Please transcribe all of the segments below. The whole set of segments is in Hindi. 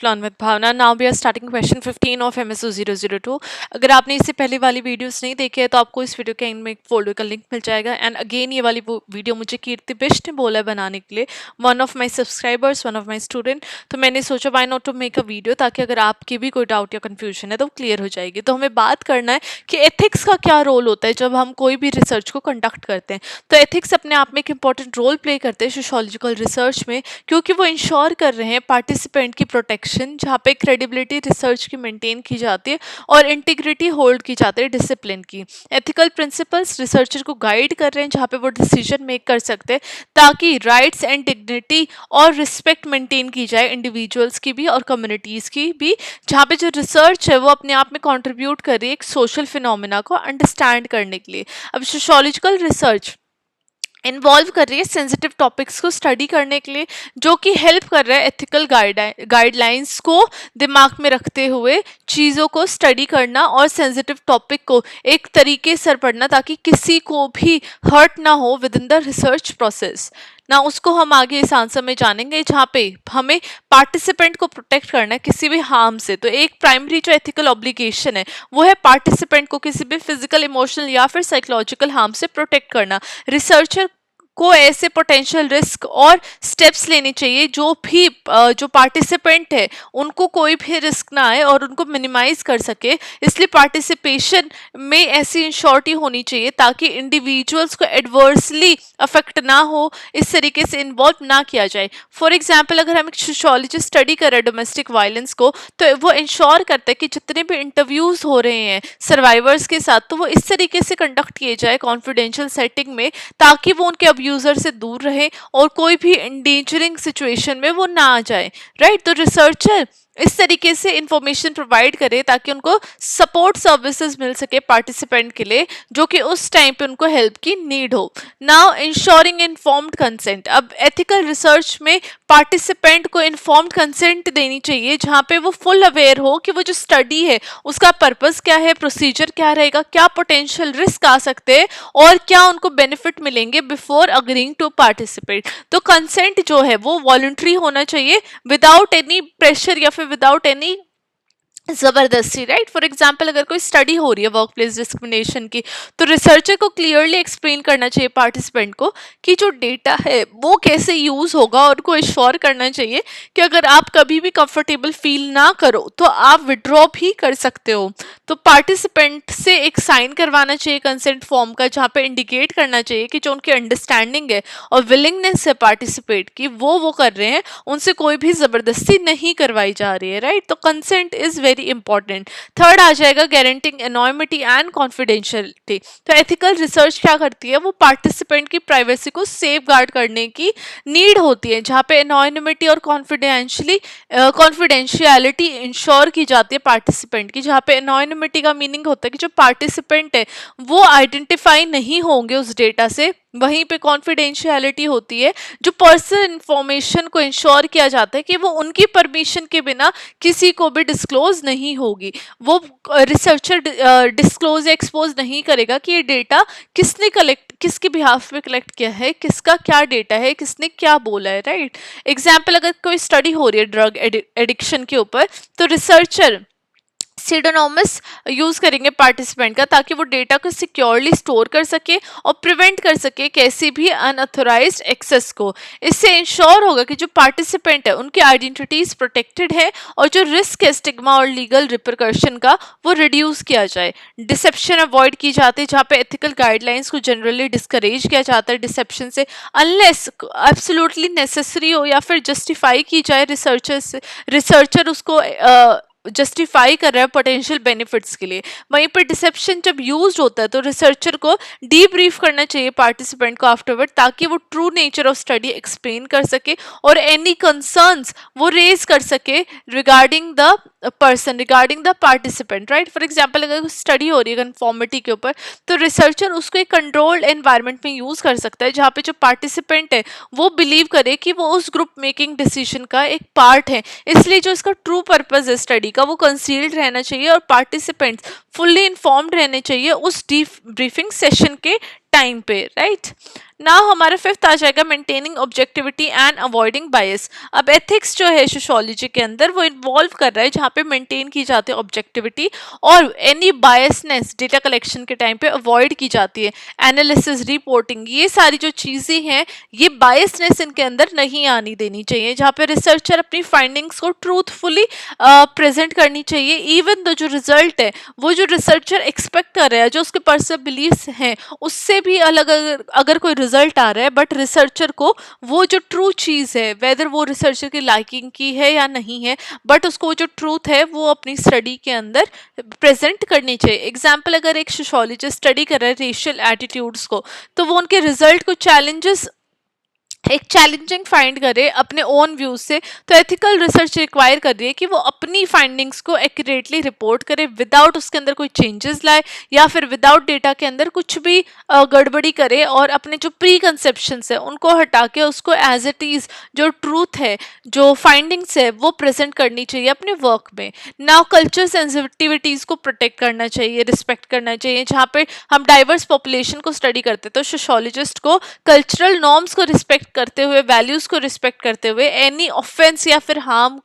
Learn with Bhavna. Now we are starting question 15 of MSO 002. अगर आपने इससे पहले वाली वीडियोस नहीं देखी है तो आपको इस वीडियो के एंड में एक फोल्डर का लिंक मिल जाएगा. एंड अगेन ये वाली वीडियो मुझे कीर्ति बिष्ट ने बोला है बनाने के लिए, one of my subscribers, one of my student. तो मैंने सोचा why not to make a video, ताकि अगर आपकी भी कोई डाउट या कन्फ्यूजन है तो क्लियर हो जाएगी. तो हमें बात करना है कि एथिक्स का क्या रोल होता है जब हम कोई भी रिसर्च को कंडक्ट करते हैं. तो एथिक्स अपने आप में एक इंपॉर्टेंट रोल प्ले करते हैं सोशोलॉजिकल रिसर्च में, क्योंकि वो इंश्योर कर रहे हैं पार्टिसिपेंट की प्रोटेक्शन, जहाँ पे क्रेडिबिलिटी रिसर्च की मेंटेन की जाती है और इंटीग्रिटी होल्ड की जाती है डिसिप्लिन की. एथिकल प्रिंसिपल्स रिसर्चर को गाइड कर रहे हैं जहाँ पे वो डिसीजन मेक कर सकते हैं, ताकि राइट्स एंड डिग्निटी और रिस्पेक्ट मेंटेन की जाए इंडिविजुअल्स की भी और कम्युनिटीज़ की भी, जहाँ पे जो रिसर्च है वो अपने आप में कंट्रीब्यूट कर रही है एक सोशल फिनोमिना को अंडरस्टैंड करने के लिए. अब सोशोलॉजिकल रिसर्च इन्वॉल्व कर रही है सेंसिटिव टॉपिक्स को स्टडी करने के लिए, जो कि हेल्प कर रहा है एथिकल गाइडलाइंस को दिमाग में रखते हुए चीज़ों को स्टडी करना और सेंसिटिव टॉपिक को एक तरीके से पढ़ना, ताकि किसी को भी हर्ट ना हो with in the research process. ना उसको हम आगे इस आंसर में जानेंगे, जहाँ पे हमें पार्टिसिपेंट को प्रोटेक्ट करना है किसी भी हार्म से. तो एक प्राइमरी जो एथिकल ऑब्लिगेशन है वो है पार्टिसिपेंट को किसी भी फिजिकल, इमोशनल या फिर साइकोलॉजिकल हार्म से प्रोटेक्ट करना. रिसर्चर को ऐसे पोटेंशियल रिस्क और स्टेप्स लेने चाहिए जो पार्टिसिपेंट है उनको कोई भी रिस्क ना आए और उनको मिनिमाइज कर सके. इसलिए पार्टिसिपेशन में ऐसी इंश्योरिटी होनी चाहिए ताकि इंडिविजुअल्स को एडवर्सली अफेक्ट ना हो, इस तरीके से इन्वॉल्व ना किया जाए. फॉर एग्जाम्पल, अगर हम एक सोशियोलॉजिस्ट स्टडी कर रहे हैं डोमेस्टिक वायलेंस को, तो वो इंश्योर करते हैं कि जितने भी इंटरव्यूज हो रहे हैं सर्वाइवर्स के साथ, तो वो इस तरीके से कंडक्ट किए जाए कॉन्फिडेंशियल सेटिंग में, ताकि वो उनके यूजर से दूर रहे और कोई भी इंडेंजरिंग सिचुएशन में वो ना आ जाए. राइट. तो रिसर्चर इस तरीके से इंफॉर्मेशन प्रोवाइड करे ताकि उनको सपोर्ट सर्विसेज मिल सके पार्टिसिपेंट के लिए, जो कि उस टाइम पे उनको हेल्प की नीड हो. Now ensuring informed consent. अब एथिकल रिसर्च में पार्टिसिपेंट को इन्फॉर्म्ड कंसेंट देनी चाहिए, जहाँ पे वो फुल अवेयर हो कि वो जो स्टडी है उसका पर्पस क्या है, प्रोसीजर क्या रहेगा, क्या पोटेंशियल रिस्क आ सकते हैं और क्या उनको बेनिफिट मिलेंगे बिफोर अग्रीइंग टू पार्टिसिपेट. तो कंसेंट जो है वो वॉलंटरी होना चाहिए, विदाउट एनी प्रेशर या फिर without any जबरदस्ती. राइट. फॉर एग्जाम्पल, अगर कोई स्टडी हो रही है वर्क प्लेस डिस्क्रिमिनेशन की, तो रिसर्चर को क्लियरली एक्सप्लेन करना चाहिए पार्टिसिपेंट को कि जो डेटा है वो कैसे यूज होगा, और उनको इंश्योर करना चाहिए कि अगर आप कभी भी कंफर्टेबल फील ना करो तो आप विड्रॉ भी कर सकते हो. तो पार्टिसिपेंट से एक साइन करवाना चाहिए कंसेंट फॉर्म का, जहाँ पे इंडिकेट करना चाहिए कि जो उनकी अंडरस्टैंडिंग है और विलिंगनेस है पार्टिसिपेट की, वो कर रहे हैं, उनसे कोई भी जबरदस्ती नहीं करवाई जा रही है. राइट. तो consent is very important. Third आ जाएगा गारंटिंग एनोनिमिटी एंड कॉन्फिडेंशियलिटी. तो एथिकल रिसर्च क्या करती है, वो पार्टिसिपेंट की प्राइवेसी को सेफ गार्ड करने की नीड होती है, जहाँ पे एनोनिमिटी और कॉन्फिडेंशियलिटी इंश्योर की जाती है पार्टिसिपेंट की. जहाँ पे एनोनिमिटी का मीनिंग होता है कि जो पार्टिसिपेंट है वो आइडेंटिफाई नहीं होंगे उस डेटा से. वहीं पे कॉन्फिडेंशियलिटी होती है, जो पर्सनल इंफॉर्मेशन को इंश्योर किया जाता है कि वो उनकी परमिशन के बिना किसी को भी डिस्क्लोज नहीं होगी. वो रिसर्चर डिस्क्लोज एक्सपोज नहीं करेगा कि ये डेटा किसके बिहाफ पे कलेक्ट किया है, किसका क्या डेटा है, किसने क्या बोला है. राइट. एग्जाम्पल, अगर कोई स्टडी हो रही है ड्रग एडिक्शन के ऊपर, तो रिसर्चर सीडोनोमस यूज करेंगे पार्टिसिपेंट का, ताकि वो डेटा को सिक्योरली स्टोर कर सके और प्रिवेंट कर सके कैसी भी अनऑथोराइज्ड एक्सेस को. इससे इंश्योर होगा कि जो पार्टिसिपेंट है उनकी आइडेंटिटीज प्रोटेक्टेड है और जो रिस्क है स्टिग्मा और लीगल रिपरकशन का, वो रिड्यूस किया जाए. डिसेप्शन अवॉइड की जाती है, जहाँ पे एथिकल गाइडलाइंस को जनरली डिस्करेज किया जाता है डिसेप्शन से, अनलेस एब्सोल्युटली नेसेसरी हो या फिर जस्टिफाई की जाए. रिसर्चर उसको जस्टिफाई कर रहा है पोटेंशियल बेनिफिट्स के लिए. वहीं पर डिसेप्शन जब यूज होता है तो रिसर्चर को डीब्रीफ करना चाहिए पार्टिसिपेंट को आफ्टरवर्ड, ताकि वो true nature of study explain कर सके और एनी कंसर्न्स वो रेज कर सके regarding the person, regarding the participant. Right. For example, अगर स्टडी हो रही है कन्फॉर्मिटी के ऊपर, तो रिसर्चर उसको एक कंट्रोल्ड एनवायरनमेंट में यूज कर सकता है, जहाँ पे जो पार्टिसिपेंट है वो बिलीव करे कि वो उस ग्रुप मेकिंग डिसीजन का एक पार्ट है. इसलिए जो इसका ट्रू पर्पज है स्टडी का, वो कंसील्ड रहना चाहिए और पार्टिसिपेंट्स फुल्ली इन्फॉर्म्ड रहने चाहिए उस ब्रीफिंग सेशन के टाइम पे, राइट। नाउ हमारा फिफ्थ आ जाएगा मेंटेनिंग ऑब्जेक्टिविटी एंड अवॉइडिंग बायस। अब एथिक्स जो है सोशियोलॉजी के अंदर वो इन्वॉल्व कर रहा है जहाँ पे मेंटेन की जाती है ऑब्जेक्टिविटी और एनी बायसनेस डेटा कलेक्शन के टाइम पे अवॉइड की जाती है। एनालिसिस, रिपोर्टिंग, ये सारी जो चीज़ें हैं ये बायसनेस इनके अंदर नहीं आनी देनी चाहिए, जहाँ पे रिसर्चर अपनी फाइंडिंग्स को ट्रूथफुली प्रेजेंट करनी चाहिए। इवन दो जो रिजल्ट है वो जो रिसर्चर एक्सपेक्ट कर रहा है, जो उसके पर्सनल बिलीव्स हैं उससे भी अलग अगर कोई रिजल्ट आ रहा है, बट रिसर्चर को वो जो ट्रू चीज़ है, वेदर वो रिसर्चर की लाइकिंग की है या नहीं है, बट उसको जो ट्रूथ है वो अपनी स्टडी के अंदर प्रेजेंट करनी चाहिए। एग्जाम्पल, अगर एक सोशियोलॉजिस्ट स्टडी कर रहा है रेशियल एटीट्यूड्स को, तो वो उनके रिजल्ट को एक चैलेंजिंग फाइंड करे अपने ओन व्यूज से, तो एथिकल रिसर्च रिक्वायर कर रही है कि वो अपनी फाइंडिंग्स को एक्यूरेटली रिपोर्ट करे विदाउट उसके अंदर कोई चेंजेस लाए या फिर विदाउट डेटा के अंदर कुछ भी गड़बड़ी करे, और अपने जो प्री कंसेप्शंस है उनको हटा के उसको एज इट इज जो ट्रूथ है, जो फाइंडिंग्स है वो प्रेजेंट करनी चाहिए अपने वर्क में। नाउ कल्चर सेंसिटिविटीज को प्रोटेक्ट करना चाहिए, रिस्पेक्ट करना चाहिए। जहाँ पे हम डाइवर्स पॉपुलेशन को स्टडी करते हैं तो सोशियोलॉजिस्ट को कल्चरल नॉर्म्स को रिस्पेक्ट करते हुए, वैल्यूज को रिस्पेक्ट करते हुए, एनी ऑफेंस या फिर हार्म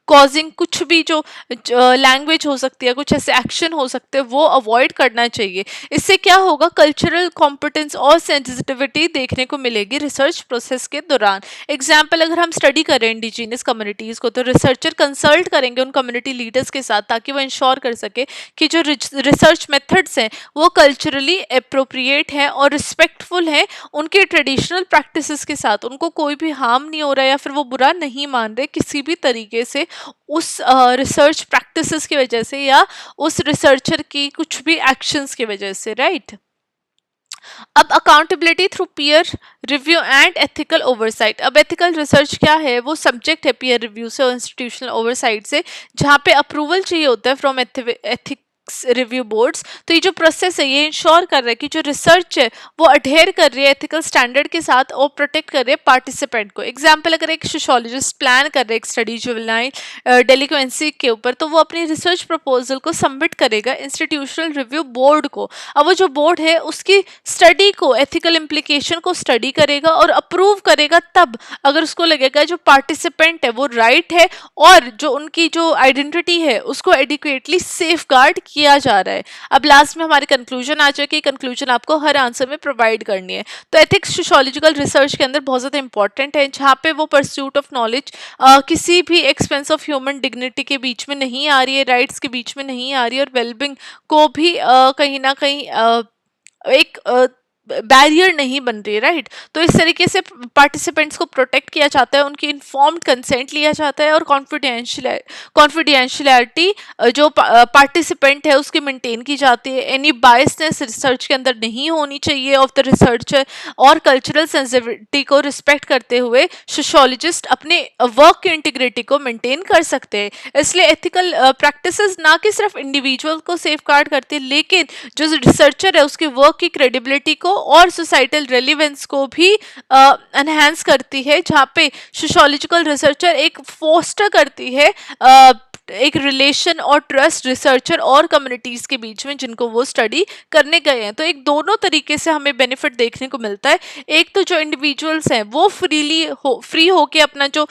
कॉजिंग कुछ भी जो लैंग्वेज हो सकती है, कुछ ऐसे एक्शन हो सकते हैं, वो अवॉइड करना चाहिए। इससे क्या होगा, कल्चरल कॉम्पिटेंस और सेंसिटिविटी देखने को मिलेगी रिसर्च प्रोसेस के दौरान। एग्जाम्पल, अगर हम स्टडी करें इंडिजिनियस कम्युनिटीज़ को, तो रिसर्चर कंसल्ट करेंगे उन कम्युनिटी लीडर्स के साथ ताकि वो इंश्योर कर सके कि जो रिसर्च मेथड्स हैं वो कल्चरली अप्रोप्रिएट हैं और रिस्पेक्टफुल हैं उनके ट्रेडिशनल प्रैक्टिसेस के साथ, उनको कोई भी हार्म नहीं हो रहा है या फिर वो बुरा नहीं मान रहे किसी भी तरीके से उस रिसर्च प्रैक्टिसेस की वजह से या उस रिसर्चर की कुछ भी एक्शंस की वजह से, राइट। अब accountability through peer review and ethical oversight. अब एथिकल रिसर्च क्या है, वो सब्जेक्ट है पीयर रिव्यू से और इंस्टीट्यूशनल ओवरसाइट से, जहाँ पे अप्रूवल चाहिए होता है फ्रॉम एथिक्स रिव्यू बोर्ड्स। तो ये जो प्रोसेस है ये इंश्योर कर रहा है कि जो रिसर्च है वो अडेयर कर रही है एथिकल स्टैंडर्ड के साथ और प्रोटेक्ट कर रही है पार्टिसिपेंट को। एग्जाम्पल, अगर एक सोशियोलॉजिस्ट प्लान कर रहे हैं एक स्टडी जुवेनाइल डेलिक्वेंसी के ऊपर, तो वो अपनी रिसर्च प्रपोजल को सबमिट करेगा इंस्टीट्यूशनल रिव्यू बोर्ड को। अब वो जो बोर्ड है उसकी स्टडी को, एथिकल इम्प्लीकेशन को स्टडी करेगा और अप्रूव करेगा तब, अगर उसको लगेगा जो पार्टिसिपेंट है वो राइट है और जो उनकी जो आइडेंटिटी है उसको एडिक्वेटली सेफ गार्ड किया जा रहा है। अब लास्ट में हमारे कंक्लूजन आ जाए कि कंक्लूजन आपको हर आंसर में प्रोवाइड करनी है। तो एथिक्स सोशियोलॉजिकल रिसर्च के अंदर बहुत ज़्यादा इंपॉर्टेंट है, जहाँ पे वो परस्यूट ऑफ नॉलेज किसी भी एक्सपेंस ऑफ ह्यूमन डिग्निटी के बीच में नहीं आ रही है, राइट्स के बीच में नहीं आ रही है, और वेलबिंग को भी कहीं ना कहीं एक बैरियर नहीं बन रही है, राइट। तो इस तरीके से पार्टिसिपेंट्स को प्रोटेक्ट किया जाता है, उनकी इन्फॉर्म्ड कंसेंट लिया जाता है और कॉन्फिडेंशियलिटी जो पार्टिसिपेंट है उसकी मेंटेन की जाती है। एनी बायसनेस रिसर्च के अंदर नहीं होनी चाहिए ऑफ द रिसर्चर, और कल्चरल सेंसिटिविटी को रिस्पेक्ट करते हुए सोशियोलॉजिस्ट अपने वर्क की इंटीग्रिटी को मेंटेन कर सकते हैं। इसलिए एथिकल प्रैक्टिसेस ना कि सिर्फ इंडिविजुअल को सेफ गार्ड करते हैं, लेकिन जो रिसर्चर है उसकी वर्क की क्रेडिबिलिटी को और सोसाइटल रेलिवेंस को भी एनहांस करती है, जहाँ पे सोशियोलॉजिकल रिसर्चर एक फोस्टर करती है एक रिलेशन और ट्रस्ट रिसर्चर और कम्युनिटीज के बीच में जिनको वो स्टडी करने गए हैं। तो एक दोनों तरीके से हमें बेनिफिट देखने को मिलता है। एक तो जो इंडिविजुअल्स हैं वो फ्री होके अपना जो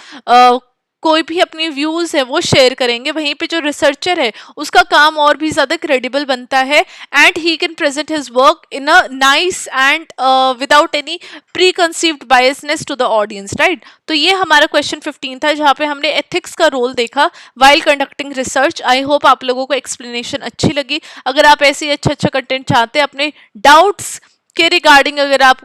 कोई भी अपनी व्यूज है वो शेयर करेंगे, वहीं पे जो रिसर्चर है उसका काम और भी ज्यादा क्रेडिबल बनता है and he can present his work in a nice and without any preconceived biasness to the audience, right. तो ये हमारा क्वेश्चन 15 था, जहाँ पे हमने एथिक्स का रोल देखा while conducting research. I hope आप लोगों को एक्सप्लेनेशन अच्छी लगी। अगर आप ऐसे ही अच्छा कंटेंट चाहते हैं अपने डाउट्स के रिगार्डिंग, अगर आप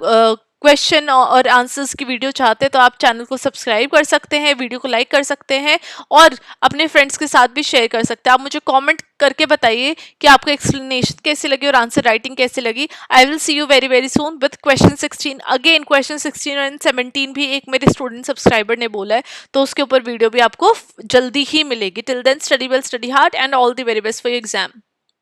क्वेश्चन और आंसर्स की वीडियो चाहते हैं तो आप चैनल को सब्सक्राइब कर सकते हैं, वीडियो को लाइक कर सकते हैं और अपने फ्रेंड्स के साथ भी शेयर कर सकते हैं। आप मुझे कमेंट करके बताइए कि आपको एक्सप्लेनेशन कैसी लगी और आंसर राइटिंग कैसी लगी। I will see you very very soon with question 16 again. Question 16 and 17 भी एक मेरे स्टूडेंट सब्सक्राइबर ने बोला है, तो उसके ऊपर वीडियो भी आपको जल्दी ही मिलेगी। Till then study well, study hard and all the very best for your exam.